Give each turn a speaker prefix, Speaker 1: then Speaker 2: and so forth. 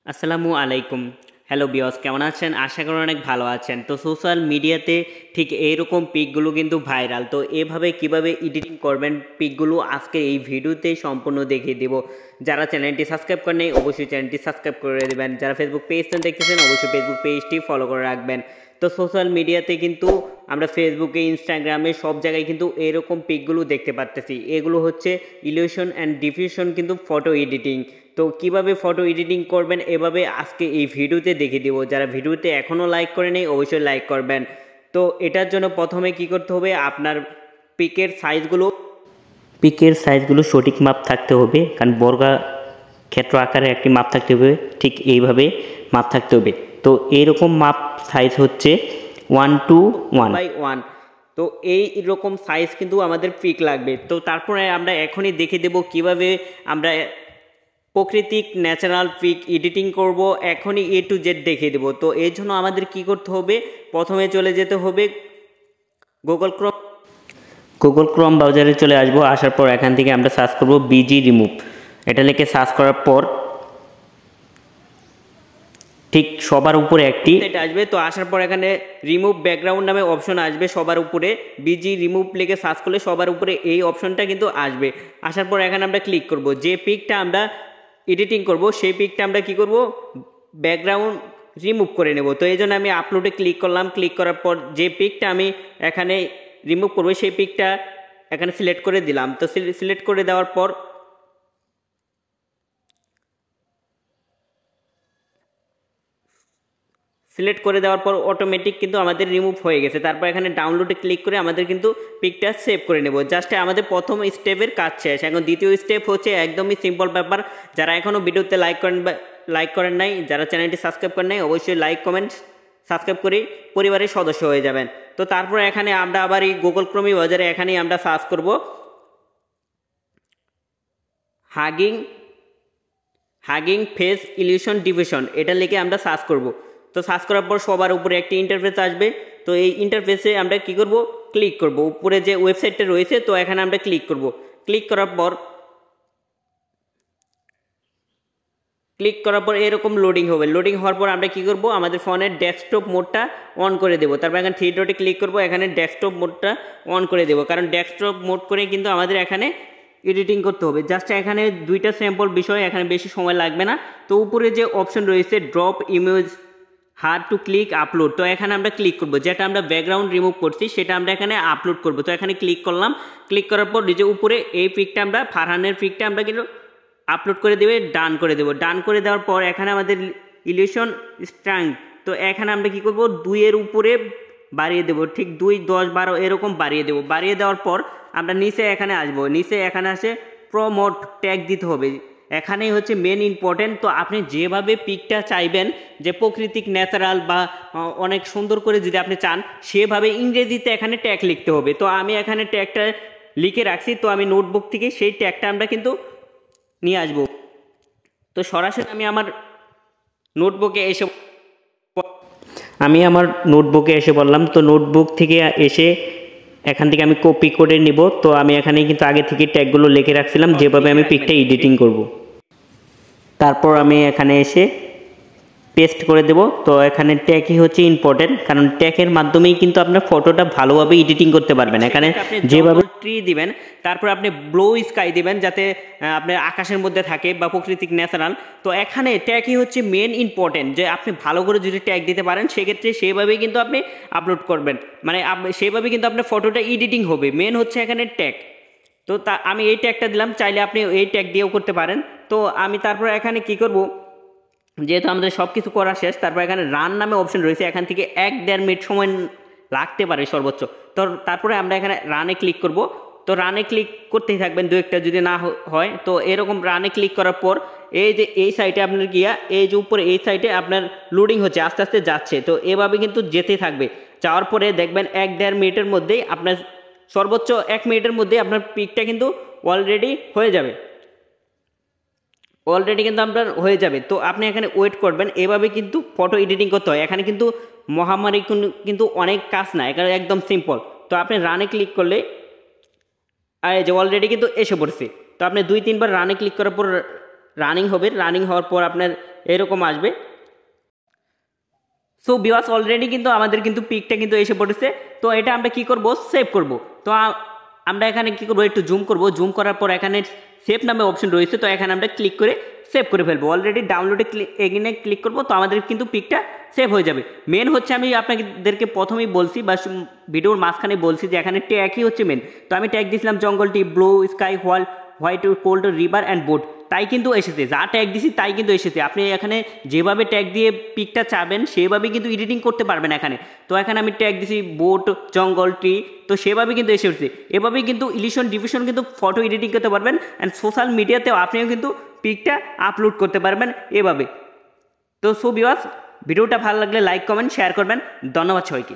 Speaker 1: আসসালামু আলাইকুম। হ্যালো বিয়স, কেমন আছেন? আশা করি অনেক ভালো আছেন। তো সোশ্যাল মিডিয়াতে ঠিক এইরকম পিকগুলো কিন্তু ভাইরাল। তো এভাবে কিভাবে এডিটিং করবেন পিকগুলো আজকে এই ভিডিওতে সম্পূর্ণ দেখিয়ে দেব। যারা চ্যানেলটি সাবস্ক্রাইব করেন নাই অবশ্যই চ্যানেলটি সাবস্ক্রাইব করে দেবেন। যারা ফেসবুক পেজটা দেখতেছেন অবশ্যই ফেসবুক পেজটি ফলো করে রাখবেন। তো সোশ্যাল মিডিয়াতে কিন্তু আমরা ফেসবুকে, ইনস্টাগ্রামে সব জায়গায় কিন্তু এরকম পিকগুলো দেখতে পারতেছি। এগুলো হচ্ছে ইলিউশন অ্যান্ড ডিফিউশন কিন্তু ফটো এডিটিং। তো কিভাবে ফটো এডিটিং করবেন এভাবে আজকে এই ভিডিওতে দেখিয়ে দেবো। যারা ভিডিওতে এখনও লাইক করে নেই অবশ্যই লাইক করবেন। তো এটার জন্য প্রথমে কি করতে হবে, আপনার পিকের সাইজগুলো সঠিক মাপ থাকতে হবে, কারণ বর্গা ক্ষেত্র আকারে একটি মাপ থাকতে হবে, ঠিক এইভাবে মাপ থাকতে হবে। তো এইরকম মাপ সাইজ হচ্ছে 1:1 তো এইরকম সাইজ কিন্তু আমাদের পিক লাগবে। তো তারপরে আমরা এখনই দেখে দেব কিভাবে আমরা প্রাকৃতিক ন্যাচারাল পিক এডিটিং করব, এখনই A to Z দেখিয়ে দেবো। তো এর জন্য আমাদের কি করতে হবে, প্রথমে চলে যেতে হবে গুগল ক্রোম ব্রাউজারে চলে আসবো। আসার পর এখান থেকে আমরা সার্চ করব বিজি রিমুভ। এটা লিখে সার্চ করার পর ঠিক সবার উপরে একটি এটা আসবে। তো আসার পর এখানে রিমুভ ব্যাকগ্রাউন্ড নামে অপশন আসবে সবার উপরে। বিজি রিমুভ লিখে সার্চ করলে সবার উপরে এই অপশনটা কিন্তু আসবে। আসার পর এখানে আমরা ক্লিক করব। যে পিকটা আমরা এডিটিং করব সেই পিকটা আমরা কি করব, ব্যাকগ্রাউন্ড রিমুভ করে নেব। তো এই জন্য আমি আপলোডে ক্লিক করলাম। ক্লিক করার পর যে পিকটা আমি এখানে রিমুভ করব সেই পিকটা এখানে সিলেক্ট করে দিলাম। তো সিলেক্ট করে দেওয়ার পর অটোমেটিক কিন্তু আমাদের রিমুভ হয়ে গেছে। তারপর এখানে ডাউনলোডে ক্লিক করে আমাদের কিন্তু পিকটা সেভ করে নেব। জাস্ট আমাদের প্রথম স্টেপের কাজ শেষ। এখন দ্বিতীয় স্টেপ হচ্ছে একদমই সিম্পল ব্যাপার। যারা এখনও ভিডিওতে লাইক করেন নাই, যারা চ্যানেলটি সাবস্ক্রাইব করেন নাই অবশ্যই লাইক কমেন্ট সাবস্ক্রাইব করে পরিবারের সদস্য হয়ে যাবেন। তো তারপর এখানে আমরা আবার এই গুগল ক্রোম ব্রাউজারে এখানেই আমরা সার্চ করব হাগিং ফেস ইলিউশন ডিফিউশন, এটা লিখে আমরা সার্চ করব। তো সার্চ করার পর সবার উপরে একটি ইন্টারফেস আসবে। তো এই ইন্টারফেসে আমরা কি করব, ক্লিক করব। উপরে যে ওয়েবসাইটটা রয়েছে তো এখানে আমরা ক্লিক করব। ক্লিক করার পর এরকম লোডিং হবে। লোডিং হওয়ার পর আমরা কি করব, আমাদের ফোনের ডেস্কটপ মোডটা অন করে দেব। তারপর এখানে থ্রি ডটে ক্লিক করব, এখানে ডেস্কটপ মোডটা অন করে দেব, কারণ ডেস্কটপ মোড করে কিন্তু আমাদের এখানে এডিটিং করতে হবে। জাস্ট এখানে দুইটা স্যাম্পল বিষয়, এখানে বেশি সময় লাগবে না। তো উপরে যে অপশন রয়েছে drop image her to click upload, তো এখানে আমরা ক্লিক করব। যেটা আমরা ব্যাকগ্রাউন্ড রিমুভ করছি সেটা আমরা এখানে আপলোড করব। তো এখানে ক্লিক করলাম। ক্লিক করার পর যে উপরে এই পিকটা আমরা ফারহানের পিকটা আমরা কিন্তু আপলোড করে দেবে, ডান করে দেবো। ডান করে দেওয়ার পর এখানে আমাদের ইলিউশন স্ট্রেংথ, তো এখানে আমরা কি করব, 2-এর উপরে বাড়িয়ে দেব, ঠিক 2, 10, 12 এরকম বাড়িয়ে দেব। বাড়িয়ে দেওয়ার পর আমরা নিচে এখানে আসবো। নিচে এখানে আসে প্রমোট ট্যাগ দিতে হবে। এখানেই হচ্ছে মেন ইম্পর্টেন্ট। তো আপনি যেভাবে পিকটা চাইবেন, যে প্রাকৃতিক ন্যাচারাল বা অনেক সুন্দর করে যদি আপনি চান, সেভাবে ইংরেজিতে এখানে ট্যাগ লিখতে হবে। তো আমি এখানে ট্যাগটা লিখে রাখছি। তো আমি নোটবুক থেকে সেই ট্যাগটা আমরা কিন্তু নিয়ে আসবো। তো সরাসরি আমি আমার নোটবুকে এসে বললাম। তো নোটবুক থেকে এসে এখান থেকে আমি কপি করে নিব। তো আমি এখানে কিন্তু আগে থেকে ট্যাগগুলো লিখে রাখছিলাম যেভাবে আমি পিকটা এডিটিং করব। তারপর আমি এখানে এসে পেস্ট করে দেব। তো এখানে ট্যাগই হচ্ছে ইম্পর্টেন্ট, কারণ ট্যাগের মাধ্যমেই কিন্তু আপনার ফটোটা ভালোভাবে এডিটিং করতে পারবেন। এখানে যেভাবে ট্রি দিবেন, তারপর আপনি ব্লু স্কাই দিবেন যাতে আপনার আকাশের মধ্যে থাকে বা প্রাকৃতিক ন্যাচারাল। তো এখানে ট্যাগই হচ্ছে মেন ইম্পর্টেন্ট, যে আপনি ভালো করে যদি ট্যাগ দিতে পারেন সেক্ষেত্রে সেইভাবেই কিন্তু আপনি আপলোড করবেন, মানে সেইভাবেই কিন্তু আপনার ফটোটা এডিটিং হবে। মেন হচ্ছে এখানে ট্যাগ। তো আমি এই ট্যাগটা দিলাম, চাইলে আপনি এই ট্যাগ দিয়েও করতে পারেন। তো আমি তারপর এখানে কি করব, যেহেতু আমাদের সব কিছু করা শেষ, তারপর এখানে রান নামে অপশন রয়েছে। এখান থেকে 1-1.5 মিনিট সময় লাগতে পারে সর্বোচ্চ। তো তারপরে আমরা এখানে রানে ক্লিক করব। তো রানে ক্লিক করতেই থাকবেন, দু একটা যদি না হয়। তো এরকম রানে ক্লিক করার পর এই যে এই সাইটে আপনার গিয়া, এই যে উপরে এই সাইটে আপনার লোডিং হচ্ছে, আস্তে আস্তে যাচ্ছে। তো এভাবে কিন্তু যেতেই থাকবে। যাওয়ার পরে দেখবেন 1-1.5 মিনিটের মধ্যেই আপনার, সর্বোচ্চ 1 মিনিটের মধ্যেই আপনার পিকটা কিন্তু অলরেডি হয়ে যাবে। তো আপনি এখানে ওয়েট করবেন। এভাবে কিন্তু ফটো এডিটিং করতে হয়। এখানে কিন্তু মহামারী কিন্তু অনেক কাজ না, এখানে একদম সিম্পল। তো আপনি রানে ক্লিক করলে যে অলরেডি কিন্তু এসে পড়ছে। তো আপনি 2-3 বার রানে ক্লিক করার পর রানিং হবে। রানিং হওয়ার পর আপনার এরকম আসবে। সো ভিউয়ার্স অলরেডি কিন্তু আমাদের কিন্তু পিকটা কিন্তু এসে পড়েছে। তো এটা আমরা কি করব, সেভ করব। তো আমরা এখানে কি করব, একটু জুম করব। জুম করার পর এখানে সেভ নামে অপশন রয়েছে, তো এখানে আমরা ক্লিক করে সেভ করে ফেলবো। অলরেডি ডাউনলোডে এখানে ক্লিক করব, তো আমাদের কিন্তু পিকটা সেভ হয়ে যাবে। মেন হচ্ছে আমি আপনাদেরকে প্রথমেই বলছি বা ভিডিওর মাঝখানে বলছি যে এখানে ট্যাগই হচ্ছে মেন। তো আমি ট্যাগ দিয়েছিলাম জঙ্গলটি, blue sky, white cold river and boat, তাই কিন্তু এসেছে। যা ট্যাগ দিছি তাই কিন্তু এসেছে। আপনি এখানে যেভাবে ট্যাগ দিয়ে পিকটা চাবেন সেভাবে কিন্তু এডিটিং করতে পারবেন এখানে। তো এখানে আমি ট্যাগ দিছি বোট, জঙ্গল, ট্রি, তো সেভাবে কিন্তু এসেছে। এভাবেই কিন্তু ইলিশন ডিভিশন কিন্তু ফটো এডিটিং করতে পারবেন, অ্যান্ড সোশ্যাল মিডিয়াতেও আপনিও কিন্তু পিকটা আপলোড করতে পারবেন এভাবে। তো সো ভিউয়ার্স ভিডিওটা ভালো লাগলে লাইক কমেন্ট শেয়ার করবেন। ধন্যবাদ সবাইকে।